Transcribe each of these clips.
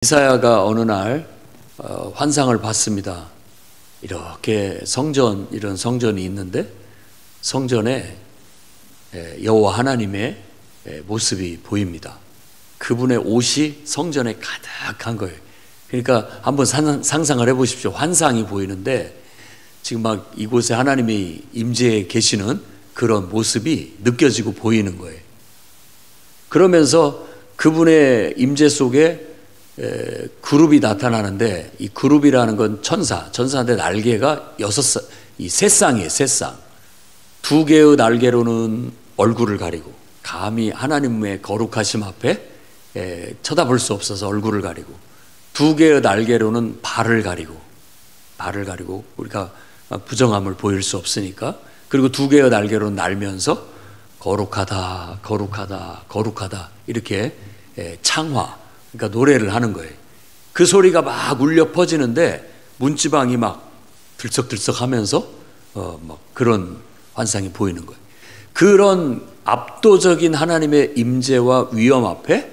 이사야가 어느 날 환상을 봤습니다. 이렇게 이런 성전이 있는데 성전에 여호와 하나님의 모습이 보입니다. 그분의 옷이 성전에 가득한 거예요. 그러니까 한번 상상을 해보십시오. 환상이 보이는데 지금 막 이곳에 하나님이 임재해 계시는 그런 모습이 느껴지고 보이는 거예요. 그러면서 그분의 임재 속에 그룹이 나타나는데, 이 그룹이라는 건 천사인데 날개가 세 쌍이에요. 세 쌍. 두 개의 날개로는 얼굴을 가리고, 감히 하나님의 거룩하심 앞에 쳐다볼 수 없어서 얼굴을 가리고, 두 개의 날개로는 발을 가리고 우리가 부정함을 보일 수 없으니까, 그리고 두 개의 날개로는 날면서 거룩하다 이렇게 창화, 그러니까 노래를 하는 거예요. 그 소리가 막 울려 퍼지는데 문지방이 막 들썩들썩 하면서 막 그런 환상이 보이는 거예요. 그런 압도적인 하나님의 임재와 위엄 앞에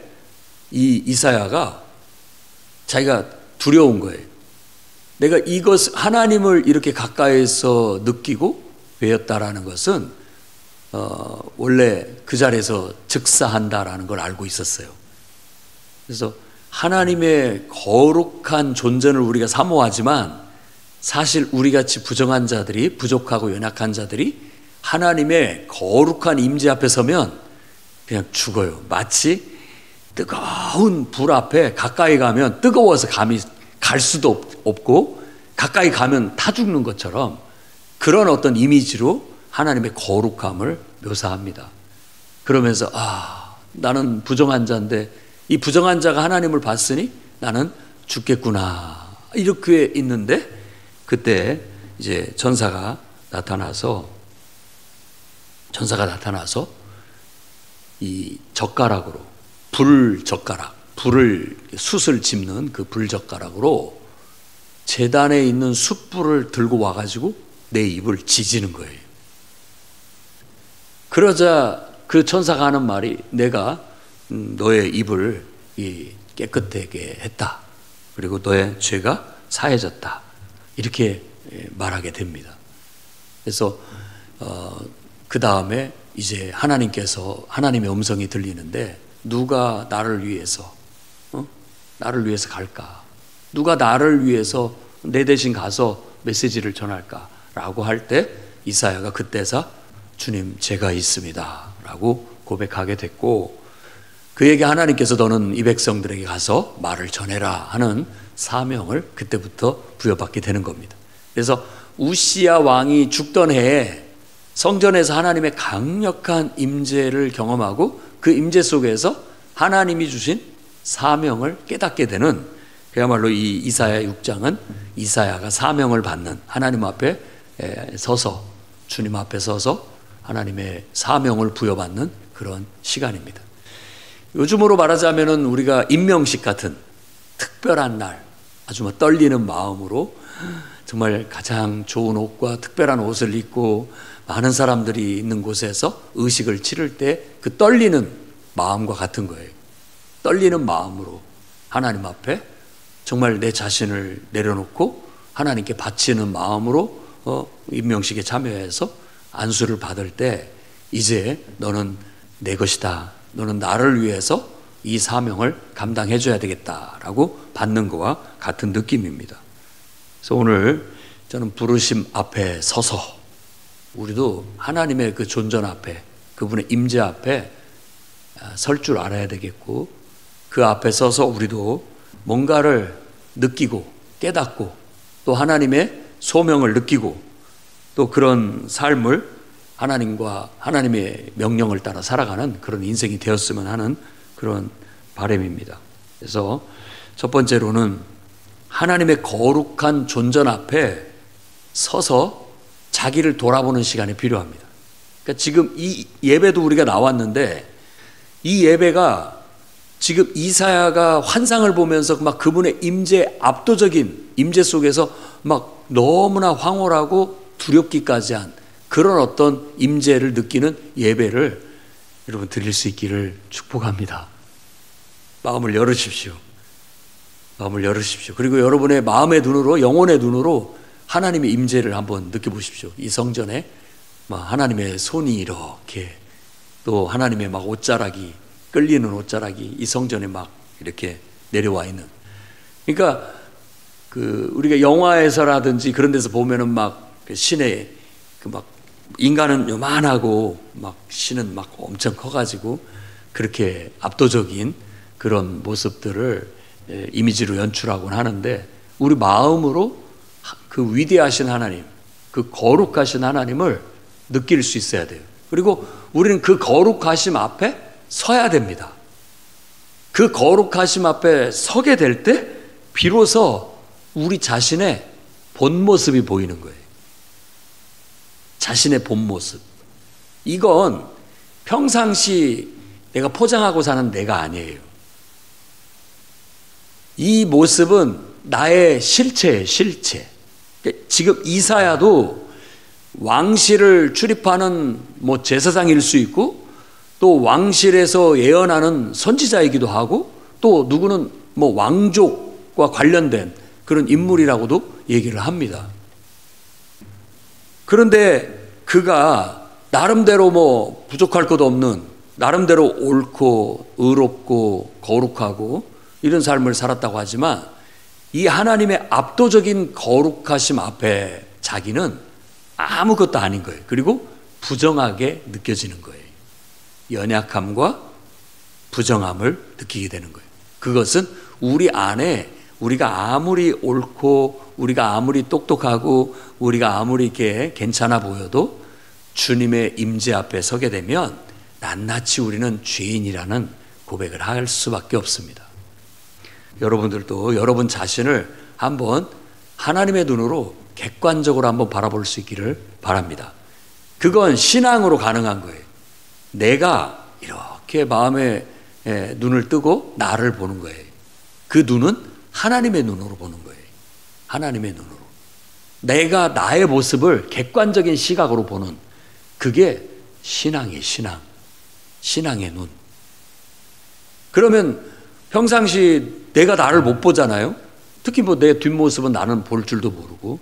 이 이사야가 자기가 두려운 거예요. 내가 하나님을 이렇게 가까이서 느끼고 배웠다라는 것은 원래 그 자리에서 즉사한다라는 걸 알고 있었어요. 그래서 하나님의 거룩한 존재를 우리가 사모하지만 사실 우리같이 부정한 자들이, 부족하고 연약한 자들이 하나님의 거룩한 임재 앞에 서면 그냥 죽어요. 마치 뜨거운 불 앞에 가까이 가면 뜨거워서 감히 갈 수도 없고 가까이 가면 타 죽는 것처럼, 그런 어떤 이미지로 하나님의 거룩함을 묘사합니다. 그러면서 나는 부정한 자인데 이 부정한 자가 하나님을 봤으니 나는 죽겠구나, 이렇게 있는데, 그때 이제 천사가 나타나서 이 젓가락으로, 불을 숯을 짚는 그 불젓가락으로 제단에 있는 숯불을 들고 와가지고 내 입을 지지는 거예요. 그러자 그 천사가 하는 말이, 내가 너의 입을 깨끗하게 했다, 그리고 너의 죄가 사해졌다, 이렇게 말하게 됩니다. 그래서 그 다음에 이제 하나님의 음성이 들리는데, 누가 나를 위해서 갈까? 누가 나를 위해서 내 대신 가서 메시지를 전할까? 라고 할 때 이사야가 그때서 주님, 제가 있습니다 라고 고백하게 됐고, 그에게 하나님께서 너는 이 백성들에게 가서 말을 전해라 하는 사명을 그때부터 부여받게 되는 겁니다. 그래서 우시야 왕이 죽던 해에 성전에서 하나님의 강력한 임재를 경험하고 그 임재 속에서 하나님이 주신 사명을 깨닫게 되는, 그야말로 이 이사야 6장은 이사야가 사명을 받는, 하나님 앞에 서서, 주님 앞에 서서 하나님의 사명을 부여받는 그런 시간입니다. 요즘으로 말하자면은 우리가 임명식 같은 특별한 날, 아주 떨리는 마음으로 정말 가장 좋은 옷과 특별한 옷을 입고 많은 사람들이 있는 곳에서 의식을 치를 때 그 떨리는 마음과 같은 거예요. 떨리는 마음으로 하나님 앞에 정말 내 자신을 내려놓고 하나님께 바치는 마음으로 임명식에 참여해서 안수를 받을 때, 이제 너는 내 것이다, 너는 나를 위해서 이 사명을 감당해 줘야 되겠다라고 받는 것과 같은 느낌입니다. 그래서 오늘 저는 부르심 앞에 서서 우리도 하나님의 그 존전 앞에, 그분의 임재 앞에 설 줄 알아야 되겠고, 그 앞에 서서 우리도 뭔가를 느끼고 깨닫고 또 하나님의 소명을 느끼고 또 그런 삶을 하나님의 명령을 따라 살아가는 그런 인생이 되었으면 하는 그런 바람입니다. 그래서 첫 번째로는 하나님의 거룩한 존전 앞에 서서 자기를 돌아보는 시간이 필요합니다. 그러니까 지금 이 예배도 우리가 나왔는데, 이 예배가 지금 이사야가 환상을 보면서 막 그분의 압도적인 임재 속에서 막 너무나 황홀하고 두렵기까지 한 그런 어떤 임재를 느끼는 예배를 여러분 드릴 수 있기를 축복합니다. 마음을 열으십시오. 마음을 열으십시오. 그리고 여러분의 마음의 눈으로, 영혼의 눈으로 하나님의 임재를 한번 느껴보십시오. 이 성전에 막 하나님의 손이 이렇게, 또 하나님의 막 옷자락이, 끌리는 옷자락이 이 성전에 막 이렇게 내려와 있는. 그러니까 우리가 영화에서라든지 그런 데서 보면은 막 신의 막 인간은 요만하고 막 신은 막 엄청 커가지고 그렇게 압도적인 그런 모습들을 이미지로 연출하곤 하는데, 우리 마음으로 그 위대하신 하나님, 그 거룩하신 하나님을 느낄 수 있어야 돼요. 그리고 우리는 그 거룩하심 앞에 서야 됩니다. 그 거룩하심 앞에 서게 될 때 비로소 우리 자신의 본 모습이 보이는 거예요. 자신의 본 모습. 이건 평상시 내가 포장하고 사는 내가 아니에요. 이 모습은 나의 실체예요, 실체. 지금 이사야도 왕실을 출입하는 제사장일 수 있고, 또 왕실에서 예언하는 선지자이기도 하고, 또 누구는 왕족과 관련된 그런 인물이라고도 얘기를 합니다. 그런데 그가 나름대로 부족할 것도 없는, 나름대로 옳고 의롭고 거룩하고 이런 삶을 살았다고 하지만, 이 하나님의 압도적인 거룩하심 앞에 자기는 아무것도 아닌 거예요. 그리고 부정하게 느껴지는 거예요. 연약함과 부정함을 느끼게 되는 거예요. 그것은 우리 안에 우리가 아무리 옳고 우리가 아무리 똑똑하고 우리가 아무리 이렇게 괜찮아 보여도 주님의 임재 앞에 서게 되면 낱낱이 우리는 죄인이라는 고백을 할 수밖에 없습니다. 여러분들도 여러분 자신을 한번 하나님의 눈으로 객관적으로 한번 바라볼 수 있기를 바랍니다. 그건 신앙으로 가능한 거예요. 내가 이렇게 마음에 눈을 뜨고 나를 보는 거예요. 그 눈은 하나님의 눈으로 보는 거예요. 하나님의 눈으로. 내가 나의 모습을 객관적인 시각으로 보는, 그게 신앙이에요. 신앙의 눈. 그러면 평상시 내가 나를 못 보잖아요. 특히 내 뒷모습은 나는 볼 줄도 모르고,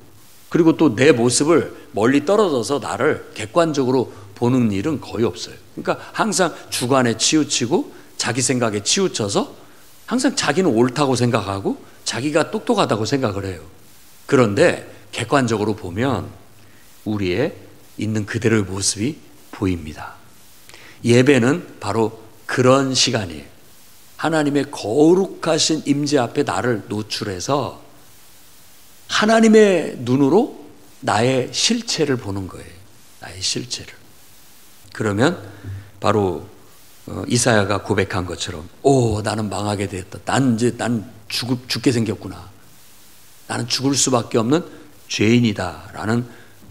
그리고 또 내 모습을 멀리 떨어져서 나를 객관적으로 보는 일은 거의 없어요. 그러니까 항상 주관에 치우치고 자기 생각에 치우쳐서 항상 자기는 옳다고 생각하고 자기가 똑똑하다고 생각을 해요. 그런데 객관적으로 보면 우리의 있는 그대로의 모습이 보입니다. 예배는 바로 그런 시간이에요. 하나님의 거룩하신 임재 앞에 나를 노출해서 하나님의 눈으로 나의 실체를 보는 거예요. 나의 실체를. 그러면 바로 이사야가 고백한 것처럼, 나는 망하게 되었다. 난 죽게 생겼구나. 나는 죽을 수밖에 없는 죄인이다. 라는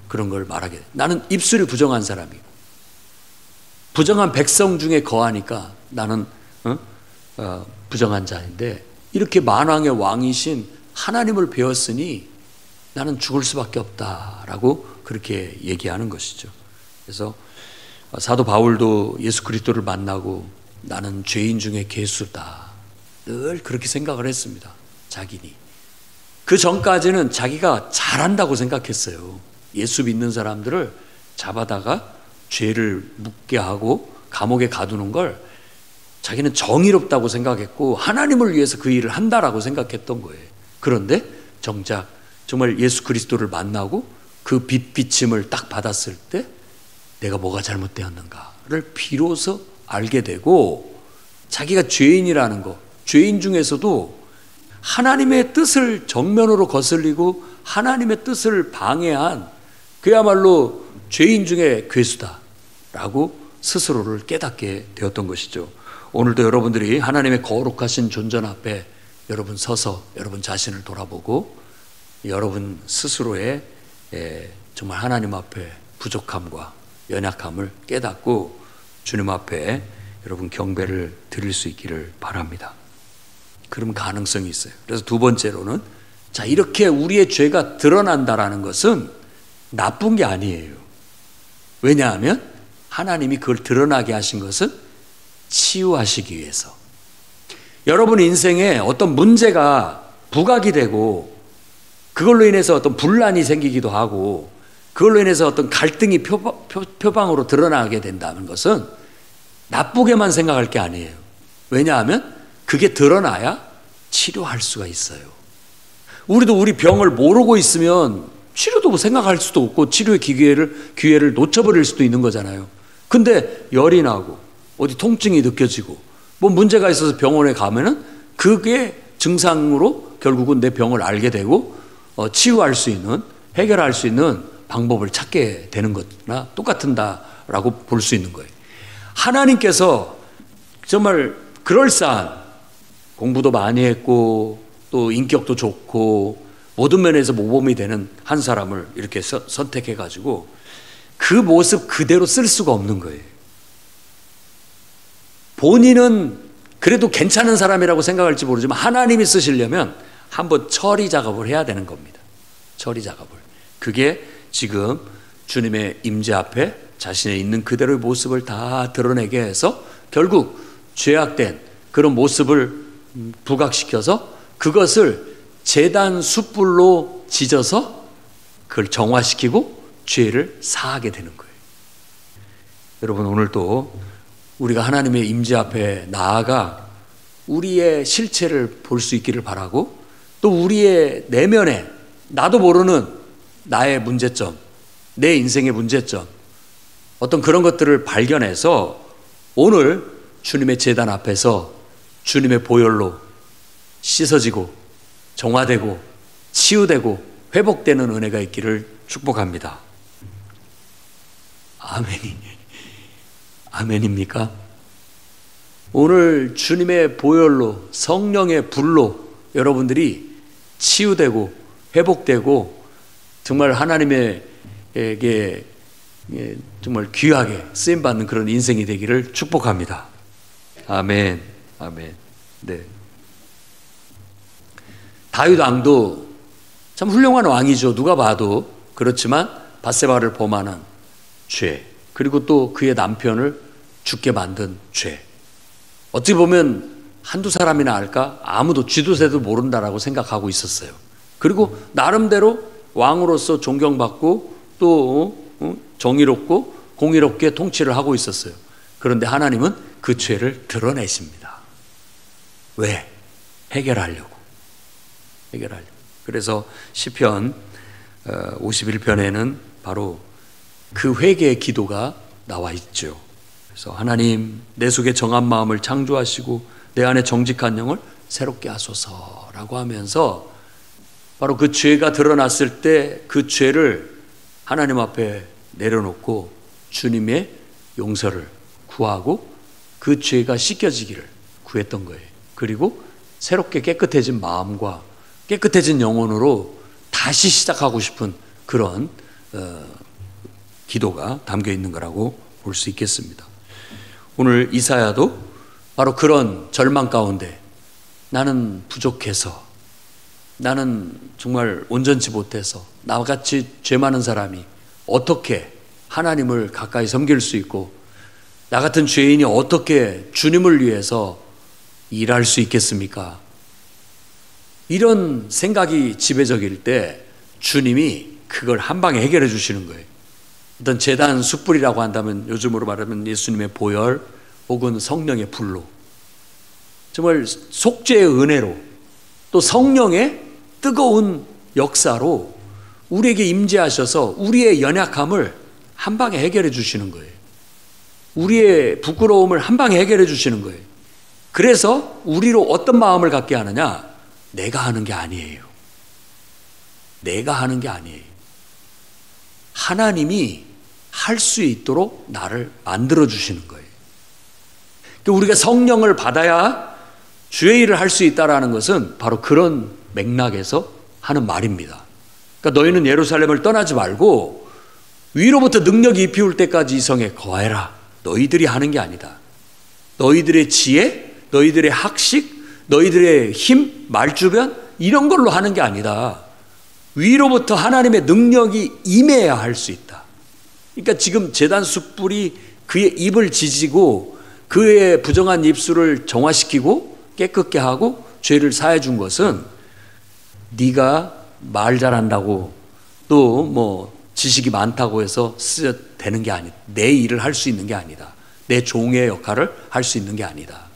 그런 걸 말하게 돼. 나는 입술이 부정한 사람이고, 부정한 백성 중에 거하니까 나는 부정한 자인데, 이렇게 만왕의 왕이신 하나님을 배웠으니 나는 죽을 수밖에 없다라고 그렇게 얘기하는 것이죠. 그래서 사도 바울도 예수 그리스도를 만나고 나는 죄인 중에 괴수다, 늘 그렇게 생각을 했습니다. 자기니. 그 전까지는 자기가 잘한다고 생각했어요. 예수 믿는 사람들을 잡아다가 죄를 묻게 하고 감옥에 가두는 걸 자기는 정의롭다고 생각했고 하나님을 위해서 그 일을 한다라고 생각했던 거예요. 그런데 정작 정말 예수 그리스도를 만나고 그 빛비침을 딱 받았을 때 내가 뭐가 잘못되었는가를 비로소 알게 되고, 자기가 죄인이라는 거, 죄인 중에서도 하나님의 뜻을 정면으로 거슬리고 하나님의 뜻을 방해한 그야말로 죄인 중에 괴수다라고 스스로를 깨닫게 되었던 것이죠. 오늘도 여러분들이 하나님의 거룩하신 존전 앞에 여러분 서서 여러분 자신을 돌아보고 여러분 스스로의 정말 하나님 앞에 부족함과 연약함을 깨닫고 주님 앞에 여러분 경배를 드릴 수 있기를 바랍니다. 그럼 가능성이 있어요. 그래서 두 번째로는, 자, 이렇게 우리의 죄가 드러난다라는 것은 나쁜 게 아니에요. 왜냐하면 하나님이 그걸 드러나게 하신 것은 치유하시기 위해서. 여러분 인생에 어떤 문제가 부각이 되고 그걸로 인해서 어떤 분란이 생기기도 하고 그걸로 인해서 어떤 갈등이 표방으로 드러나게 된다는 것은 나쁘게만 생각할 게 아니에요. 왜냐하면 그게 드러나야 치료할 수가 있어요. 우리도 우리 병을 모르고 있으면 치료도 생각할 수도 없고 치료의 기회를 놓쳐버릴 수도 있는 거잖아요. 근데 열이 나고 어디 통증이 느껴지고 뭐 문제가 있어서 병원에 가면은 그게 증상으로 결국은 내 병을 알게 되고 치유할 수 있는, 해결할 수 있는 방법을 찾게 되는 것이나 똑같다라고 볼 수 있는 거예요. 하나님께서 정말 그럴싸한, 공부도 많이 했고 또 인격도 좋고 모든 면에서 모범이 되는 한 사람을 이렇게 선택해 가지고 그 모습 그대로 쓸 수가 없는 거예요. 본인은 그래도 괜찮은 사람이라고 생각할지 모르지만 하나님이 쓰시려면 한번 처리 작업을 해야 되는 겁니다. 처리 작업을. 그게 지금 주님의 임재 앞에 자신의 있는 그대로의 모습을 다 드러내게 해서 결국 죄악된 그런 모습을 부각시켜서 그것을 제단 숯불로 지져서 그걸 정화시키고 죄를 사하게 되는 거예요. 여러분, 오늘도 우리가 하나님의 임재 앞에 나아가 우리의 실체를 볼 수 있기를 바라고 또 우리의 내면에 나도 모르는 나의 문제점, 내 인생의 문제점, 어떤 그런 것들을 발견해서 오늘 주님의 제단 앞에서 주님의 보혈로 씻어지고 정화되고 치유되고 회복되는 은혜가 있기를 축복합니다. 아멘입니까? 오늘 주님의 보혈로 성령의 불로 여러분들이 치유되고 회복되고 정말 하나님에게 정말 귀하게 쓰임받는 그런 인생이 되기를 축복합니다. 아멘. 네. 다윗 왕도 참 훌륭한 왕이죠. 누가 봐도. 그렇지만 밧세바를 범하는 죄, 그리고 또 그의 남편을 죽게 만든 죄. 어찌 보면 한두 사람이나 알까? 아무도 쥐도새도 모른다라고 생각하고 있었어요. 그리고 나름대로 왕으로서 존경받고 또 정의롭고 공의롭게 통치를 하고 있었어요. 그런데 하나님은 그 죄를 드러내십니다. 왜? 해결하려고. 그래서 시편 51편에는 바로 그 회개의 기도가 나와 있죠. 그래서 하나님, 내 속에 정한 마음을 창조하시고 내 안에 정직한 영을 새롭게 하소서라고 하면서 바로 그 죄가 드러났을 때 그 죄를 하나님 앞에 내려놓고 주님의 용서를 구하고 그 죄가 씻겨지기를 구했던 거예요. 그리고 새롭게 깨끗해진 마음과 깨끗해진 영혼으로 다시 시작하고 싶은 그런 기도가 담겨 있는 거라고 볼 수 있겠습니다. 오늘 이사야도 바로 그런 절망 가운데 나는 부족해서, 나는 정말 온전치 못해서, 나같이 죄 많은 사람이 어떻게 하나님을 가까이 섬길 수 있고 나 같은 죄인이 어떻게 주님을 위해서 일할 수 있겠습니까? 이런 생각이 지배적일 때 주님이 그걸 한 방에 해결해 주시는 거예요. 어떤 제단 숯불이라고 한다면 요즘으로 말하면 예수님의 보혈 혹은 성령의 불로, 정말 속죄의 은혜로 또 성령의 뜨거운 역사로 우리에게 임재하셔서 우리의 연약함을 한 방에 해결해 주시는 거예요. 우리의 부끄러움을 한 방에 해결해 주시는 거예요. 그래서 우리로 어떤 마음을 갖게 하느냐? 내가 하는 게 아니에요. 내가 하는 게 아니에요. 하나님이 할 수 있도록 나를 만들어 주시는 거예요. 우리가 성령을 받아야 주의 일을 할 수 있다는 것은 바로 그런 맥락에서 하는 말입니다. 그러니까 너희는 예루살렘을 떠나지 말고 위로부터 능력이 입히울 때까지 이 성에 거해라. 너희들이 하는 게 아니다. 너희들의 지혜, 너희들의 학식, 너희들의 힘, 말주변 이런 걸로 하는 게 아니다. 위로부터 하나님의 능력이 임해야 할 수 있다. 그러니까 지금 제단 숯불이 그의 입을 지지고 그의 부정한 입술을 정화시키고 깨끗게 하고 죄를 사해 준 것은 네가 말 잘한다고 또 뭐 지식이 많다고 해서 쓰여 되는 게 아니다. 내 일을 할 수 있는 게 아니다. 내 종의 역할을 할 수 있는 게 아니다.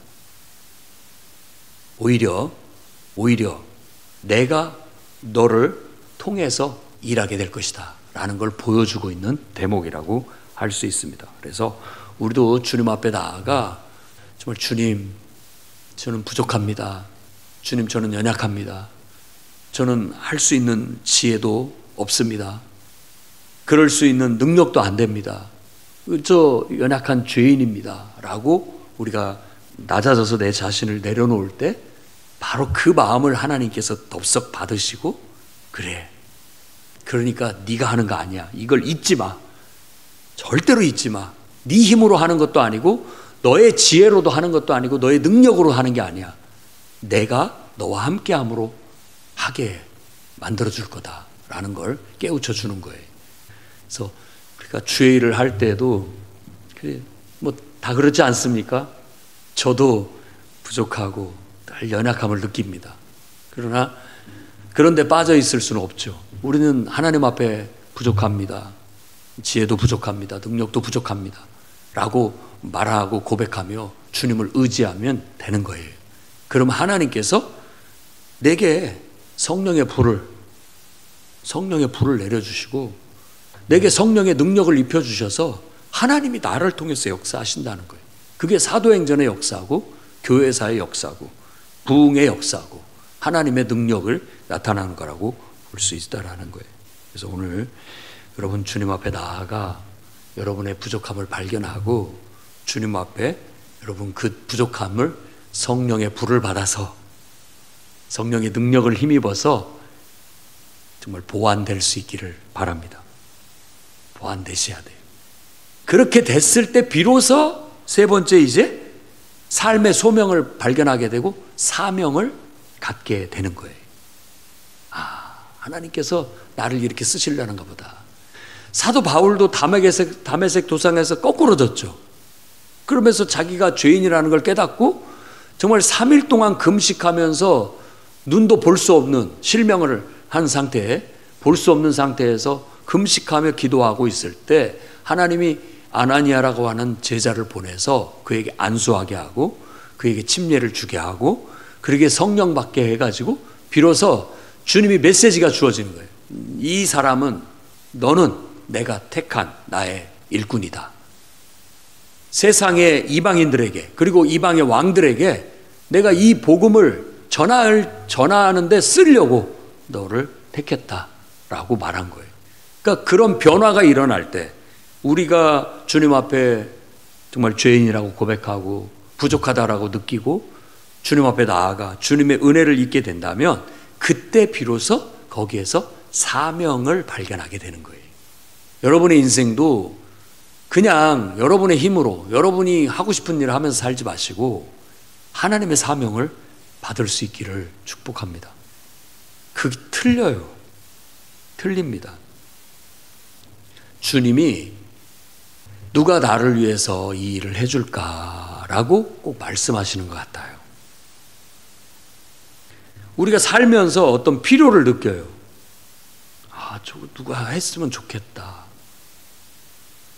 오히려 내가 너를 통해서 일하게 될 것이다 라는 걸 보여주고 있는 대목이라고 할 수 있습니다. 그래서 우리도 주님 앞에 나아가 정말 주님, 저는 부족합니다. 주님, 저는 연약합니다. 저는 할 수 있는 지혜도 없습니다. 그럴 수 있는 능력도 안 됩니다. 저 연약한 죄인입니다 라고 우리가 낮아져서 내 자신을 내려놓을 때 바로 그 마음을 하나님께서 덥석 받으시고, 그래, 그러니까 네가 하는 거 아니야. 이걸 잊지 마. 절대로 잊지 마. 네 힘으로 하는 것도 아니고 너의 지혜로도 하는 것도 아니고 너의 능력으로 하는 게 아니야. 내가 너와 함께함으로 하게 만들어줄 거다라는 걸 깨우쳐 주는 거예요. 그래서 그러니까 주의 일을 할 때도 뭐 다 그렇지 않습니까? 저도 부족하고 늘 연약함을 느낍니다. 그러나 그런데 빠져 있을 수는 없죠. 우리는 하나님 앞에 부족합니다. 지혜도 부족합니다. 능력도 부족합니다. 라고 말하고 고백하며 주님을 의지하면 되는 거예요. 그럼 하나님께서 내게 성령의 불을 내려주시고 내게 성령의 능력을 입혀주셔서 하나님이 나를 통해서 역사하신다는 거예요. 그게 사도행전의 역사고 교회사의 역사고 부흥의 역사고 하나님의 능력을 나타나는 거라고 볼 수 있다라는 거예요. 그래서 오늘 여러분 주님 앞에 나아가 여러분의 부족함을 발견하고 주님 앞에 여러분 그 부족함을 성령의 불을 받아서 성령의 능력을 힘입어서 정말 보완될 수 있기를 바랍니다. 보완되셔야 돼요. 그렇게 됐을 때 비로소 세 번째 이제 삶의 소명을 발견하게 되고 사명을 갖게 되는 거예요. 하나님께서 나를 이렇게 쓰시려는가 보다. 사도 바울도 다메섹 도상에서 거꾸로졌죠. 그러면서 자기가 죄인이라는 걸 깨닫고 정말 3일 동안 금식하면서 눈도 볼 수 없는 실명을 한 상태에 볼 수 없는 상태에서 금식하며 기도하고 있을 때 하나님이 아나니아라고 하는 제자를 보내서 그에게 안수하게 하고 그에게 침례를 주게 하고 그에게 성령 받게 해가지고 비로소 주님이 메시지가 주어지는 거예요. 이 사람은 너는 내가 택한 나의 일꾼이다. 세상의 이방인들에게 그리고 이방의 왕들에게 내가 이 복음을 전하는데 쓰려고 너를 택했다라고 말한 거예요. 그러니까 그런 변화가 일어날 때 우리가 주님 앞에 정말 죄인이라고 고백하고 부족하다라고 느끼고 주님 앞에 나아가 주님의 은혜를 잊게 된다면 그때 비로소 거기에서 사명을 발견하게 되는 거예요. 여러분의 인생도 그냥 여러분의 힘으로 여러분이 하고 싶은 일을 하면서 살지 마시고 하나님의 사명을 받을 수 있기를 축복합니다. 그게 틀려요. 틀립니다. 주님이 누가 나를 위해서 이 일을 해줄까라고 꼭 말씀하시는 것 같아요. 우리가 살면서 어떤 필요를 느껴요. 저거 누가 했으면 좋겠다.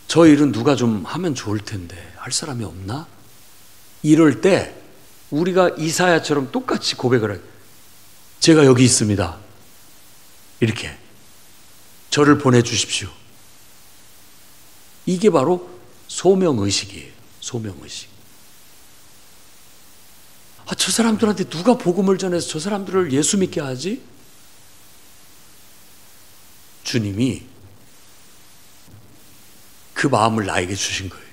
저 일은 누가 좀 하면 좋을 텐데 할 사람이 없나? 이럴 때 우리가 이사야처럼 똑같이 고백을 해요. 제가 여기 있습니다. 이렇게 저를 보내주십시오. 이게 바로 소명의식이에요. 소명의식. 저 사람들한테 누가 복음을 전해서 저 사람들을 예수 믿게 하지? 주님이 그 마음을 나에게 주신 거예요.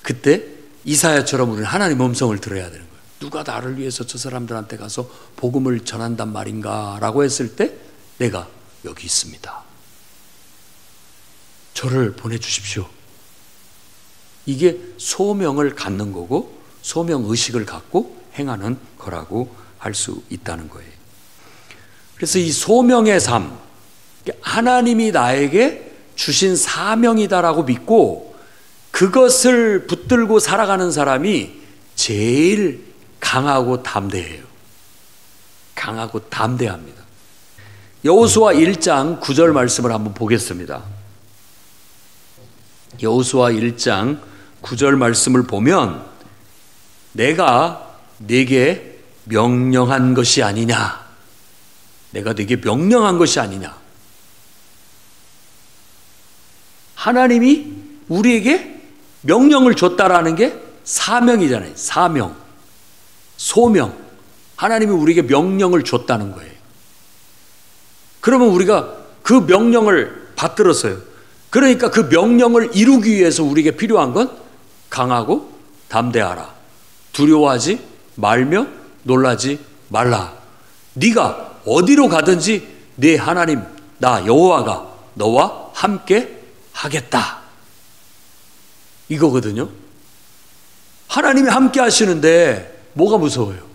그때 이사야처럼 우리는 하나님 음성을 들어야 되는 거예요. 누가 나를 위해서 저 사람들한테 가서 복음을 전한단 말인가 라고 했을 때 내가 여기 있습니다. 저를 보내주십시오. 이게 소명을 갖는 거고 소명의식을 갖고 행하는 거라고 할 수 있다는 거예요. 그래서 이 소명의 삶, 하나님이 나에게 주신 사명이다라고 믿고 그것을 붙들고 살아가는 사람이 제일 강하고 담대해요. 강하고 담대합니다. 여호수아 1장 9절 말씀을 한번 보겠습니다. 여호수아 1장 9절 말씀을 보면 내가 네게 명령한 것이 아니냐. 내가 네게 명령한 것이 아니냐. 하나님이 우리에게 명령을 줬다라는 게 사명이잖아요. 사명, 소명. 하나님이 우리에게 명령을 줬다는 거예요. 그러면 우리가 그 명령을 받들었어요. 그러니까 그 명령을 이루기 위해서 우리에게 필요한 건 강하고 담대하라. 두려워하지 말며 놀라지 말라. 네가 어디로 가든지 네 하나님 나 여호와가 너와 함께 하겠다. 이거거든요. 하나님이 함께 하시는데 뭐가 무서워요?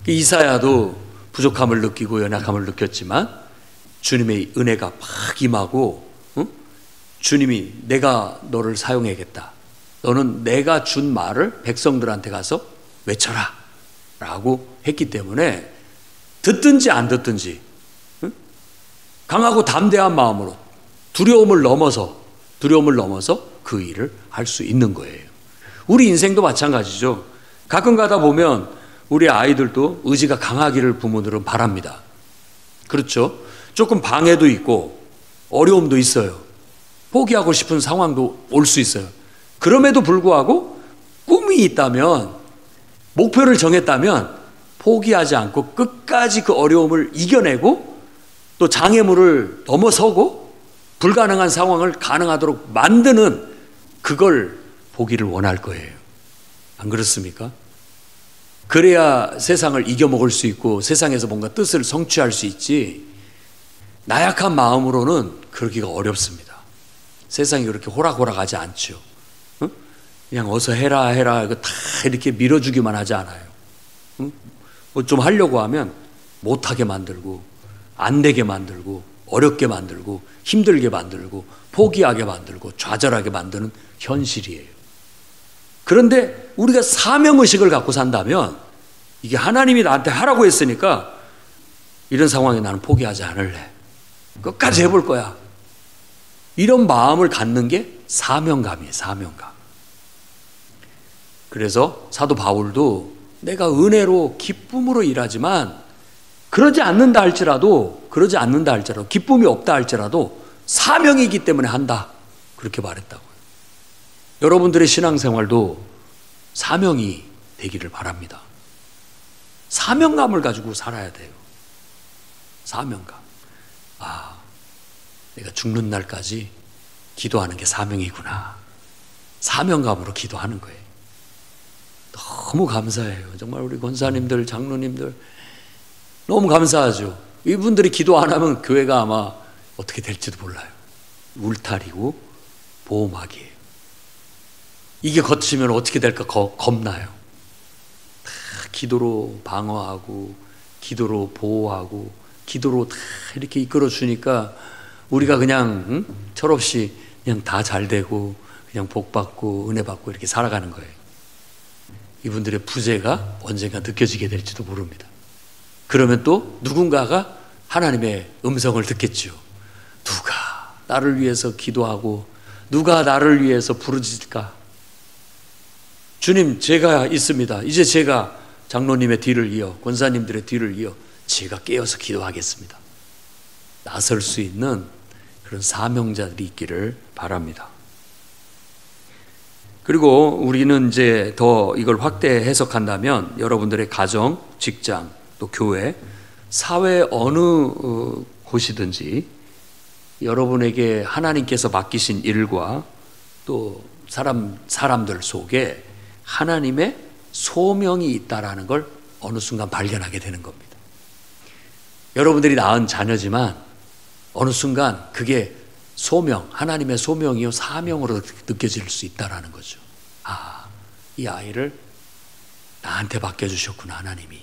이사야도 부족함을 느끼고 연약함을 느꼈지만 주님의 은혜가 막 임하고 주님이 내가 너를 사용해야겠다. 너는 내가 준 말을 백성들한테 가서 외쳐라 라고 했기 때문에 듣든지 안 듣든지 강하고 담대한 마음으로 두려움을 넘어서 그 일을 할 수 있는 거예요. 우리 인생도 마찬가지죠. 가끔 가다 보면 우리 아이들도 의지가 강하기를 부모들은 바랍니다. 그렇죠? 조금 방해도 있고 어려움도 있어요. 포기하고 싶은 상황도 올 수 있어요. 그럼에도 불구하고 꿈이 있다면, 목표를 정했다면 포기하지 않고 끝까지 그 어려움을 이겨내고 또 장애물을 넘어서고 불가능한 상황을 가능하도록 만드는 그걸 보기를 원할 거예요. 안 그렇습니까? 그래야 세상을 이겨먹을 수 있고 세상에서 뭔가 뜻을 성취할 수 있지, 나약한 마음으로는 그러기가 어렵습니다. 세상이 그렇게 호락호락하지 않죠. 그냥 어서 해라 이거 다 이렇게 밀어주기만 하지 않아요. 뭐 좀 하려고 하면 못하게 만들고 안 되게 만들고 어렵게 만들고 힘들게 만들고 포기하게 만들고 좌절하게 만드는 현실이에요. 그런데 우리가 사명의식을 갖고 산다면, 이게 하나님이 나한테 하라고 했으니까 이런 상황에 나는 포기하지 않을래, 끝까지 해볼 거야, 이런 마음을 갖는 게 사명감이에요. 사명감. 그래서 사도 바울도 내가 은혜로 기쁨으로 일하지만 그러지 않는다 할지라도 기쁨이 없다 할지라도 사명이기 때문에 한다, 그렇게 말했다고요. 여러분들의 신앙생활도 사명이 되기를 바랍니다. 사명감을 가지고 살아야 돼요. 사명감. 내가 죽는 날까지 기도하는 게 사명이구나. 사명감으로 기도하는 거예요. 너무 감사해요. 정말 우리 권사님들, 장로님들 너무 감사하죠. 이분들이 기도 안 하면 교회가 아마 어떻게 될지도 몰라요. 울타리고 보호막이에요. 이게 거치면 어떻게 될까 겁나요. 다 기도로 방어하고 기도로 보호하고 기도로 다 이렇게 이끌어 주니까 우리가 그냥 철없이 그냥 다 잘 되고 그냥 복 받고 은혜 받고 이렇게 살아가는 거예요. 이분들의 부재가 언젠가 느껴지게 될지도 모릅니다. 그러면 또 누군가가 하나님의 음성을 듣겠죠. 누가 나를 위해서 기도하고 누가 나를 위해서 부르짖을까? 주님, 제가 있습니다. 이제 제가 장로님의 뒤를 이어, 권사님들의 뒤를 이어 제가 깨어서 기도하겠습니다. 나설 수 있는 그런 사명자들이 있기를 바랍니다. 그리고 우리는 이제 더 이걸 확대 해석한다면 여러분들의 가정, 직장, 또 교회, 사회 어느 곳이든지 여러분에게 하나님께서 맡기신 일과 또 사람들 속에 하나님의 소명이 있다라는 걸 어느 순간 발견하게 되는 겁니다. 여러분들이 낳은 자녀지만 어느 순간 그게 소명, 하나님의 소명이요 사명으로 느껴질 수 있다라는 거죠. 이 아이를 나한테 맡겨주셨구나, 하나님이.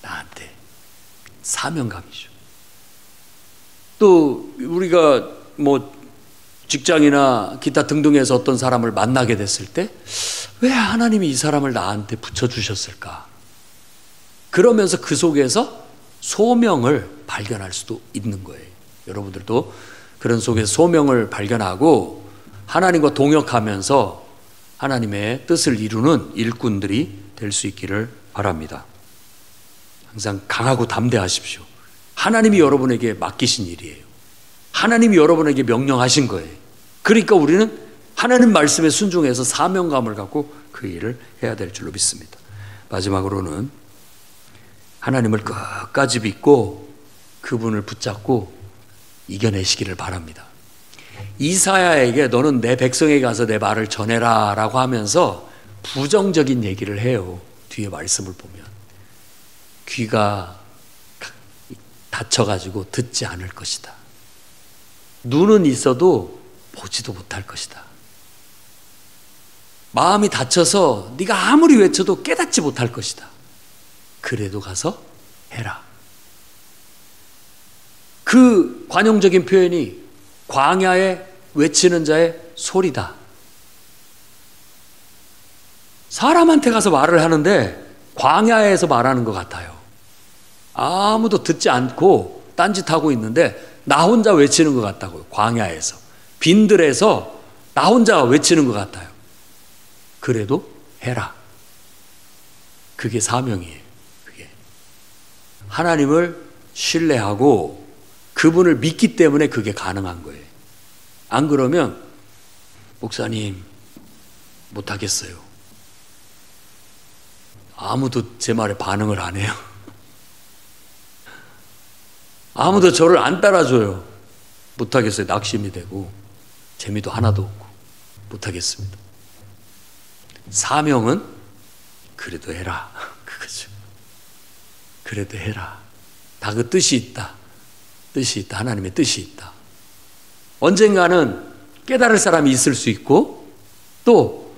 나한테. 사명감이죠. 또 우리가 뭐 직장이나 기타 등등에서 어떤 사람을 만나게 됐을 때 왜 하나님이 이 사람을 나한테 붙여주셨을까? 그러면서 그 속에서 소명을 발견할 수도 있는 거예요. 여러분들도 그런 속에서 소명을 발견하고 하나님과 동역하면서 하나님의 뜻을 이루는 일꾼들이 될 수 있기를 바랍니다. 항상 강하고 담대하십시오. 하나님이 여러분에게 맡기신 일이에요. 하나님이 여러분에게 명령하신 거예요. 그러니까 우리는 하나님 말씀에 순종해서 사명감을 갖고 그 일을 해야 될 줄로 믿습니다. 마지막으로는 하나님을 끝까지 믿고 그분을 붙잡고 이겨내시기를 바랍니다. 이사야에게 너는 내 백성에게 가서 내 말을 전해라 라고 하면서 부정적인 얘기를 해요. 뒤에 말씀을 보면 귀가 다쳐가지고 듣지 않을 것이다. 눈은 있어도 보지도 못할 것이다. 마음이 다쳐서 네가 아무리 외쳐도 깨닫지 못할 것이다. 그래도 가서 해라. 그 관용적인 표현이 광야에 외치는 자의 소리다. 사람한테 가서 말을 하는데 광야에서 말하는 것 같아요. 아무도 듣지 않고 딴짓하고 있는데 나 혼자 외치는 것 같다고요. 광야에서. 빈들에서 나 혼자 외치는 것 같아요. 그래도 해라. 그게 사명이에요. 그게. 하나님을 신뢰하고 그분을 믿기 때문에 그게 가능한 거예요. 안 그러면 목사님 못하겠어요. 아무도 제 말에 반응을 안 해요. 아무도 저를 안 따라줘요. 못하겠어요. 낙심이 되고 재미도 하나도 없고 못하겠습니다. 사명은 그래도 해라. 그거죠. 그래도 해라. 다 그 뜻이 있다. 뜻이 있다. 하나님의 뜻이 있다. 언젠가는 깨달을 사람이 있을 수 있고 또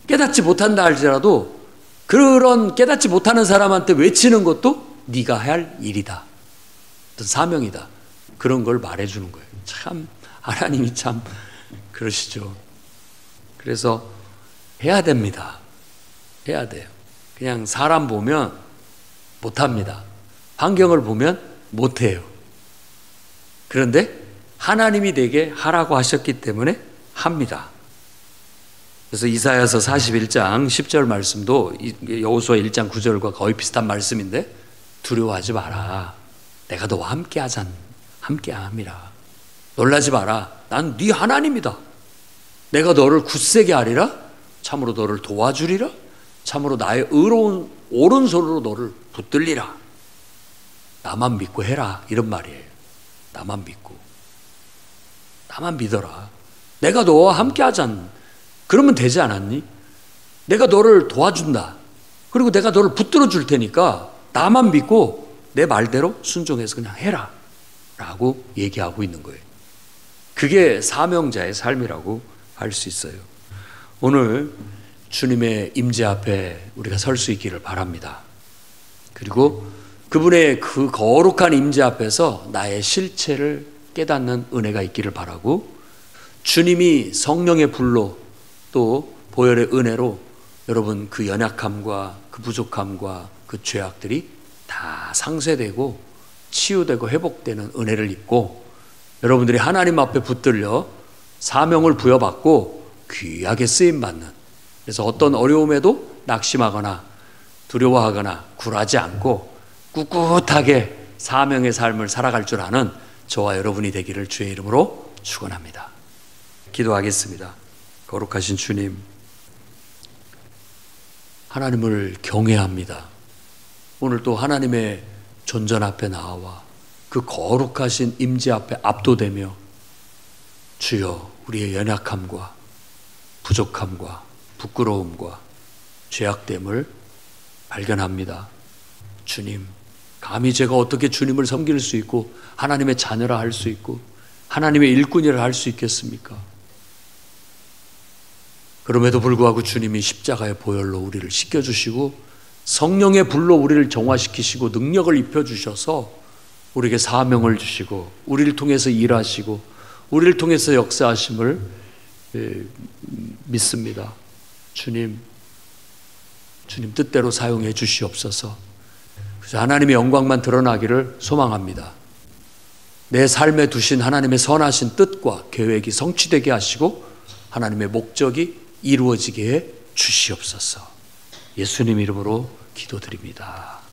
깨닫지 못한다 할지라도 그런 깨닫지 못하는 사람한테 외치는 것도 네가 할 일이다. 어떤 사명이다. 그런 걸 말해주는 거예요. 참 하나님이 참 그러시죠. 그래서 해야 됩니다. 해야 돼요. 그냥 사람 보면 못합니다. 환경을 보면 못해요. 그런데 하나님이 내게 하라고 하셨기 때문에 합니다. 그래서 이사야서 41장 10절 말씀도 여호수아 1장 9절과 거의 비슷한 말씀인데 두려워하지 마라. 내가 너와 함께함이라. 놀라지 마라. 난 네 하나님이다. 내가 너를 굳세게 하리라. 참으로 너를 도와주리라. 참으로 나의 의로운 오른손으로 너를 붙들리라. 나만 믿고 해라. 이런 말이에요. 나만 믿고. 나만 믿어라. 내가 너와 함께 하잖아. 그러면 되지 않았니? 내가 너를 도와준다. 그리고 내가 너를 붙들어 줄 테니까 나만 믿고 내 말대로 순종해서 그냥 해라. 라고 얘기하고 있는 거예요. 그게 사명자의 삶이라고 할 수 있어요. 오늘 주님의 임재 앞에 우리가 설 수 있기를 바랍니다. 그리고 그분의 그 거룩한 임재 앞에서 나의 실체를 깨닫는 은혜가 있기를 바라고 주님이 성령의 불로 또 보혈의 은혜로 여러분 그 연약함과 그 부족함과 그 죄악들이 다 상쇄되고 치유되고 회복되는 은혜를 입고 여러분들이 하나님 앞에 붙들려 사명을 부여받고 귀하게 쓰임받는, 그래서 어떤 어려움에도 낙심하거나 두려워하거나 굴하지 않고 꿋꿋하게 사명의 삶을 살아갈 줄 아는 저와 여러분이 되기를 주의 이름으로 축원합니다. 기도하겠습니다. 거룩하신 주님, 하나님을 경외합니다. 오늘 또 하나님의 존전 앞에 나와 그 거룩하신 임재 앞에 압도되며 주여 우리의 연약함과 부족함과 부끄러움과 죄악됨을 발견합니다. 주님, 감히 제가 어떻게 주님을 섬길 수 있고 하나님의 자녀라 할 수 있고 하나님의 일꾼이라 할 수 있겠습니까? 그럼에도 불구하고 주님이 십자가의 보혈로 우리를 씻겨주시고 성령의 불로 우리를 정화시키시고 능력을 입혀주셔서 우리에게 사명을 주시고 우리를 통해서 일하시고 우리를 통해서 역사하심을 믿습니다. 주님 뜻대로 사용해 주시옵소서. 그래서 하나님의 영광만 드러나기를 소망합니다. 내 삶에 두신 하나님의 선하신 뜻과 계획이 성취되게 하시고 하나님의 목적이 이루어지게 해 주시옵소서. 예수님 이름으로 기도드립니다.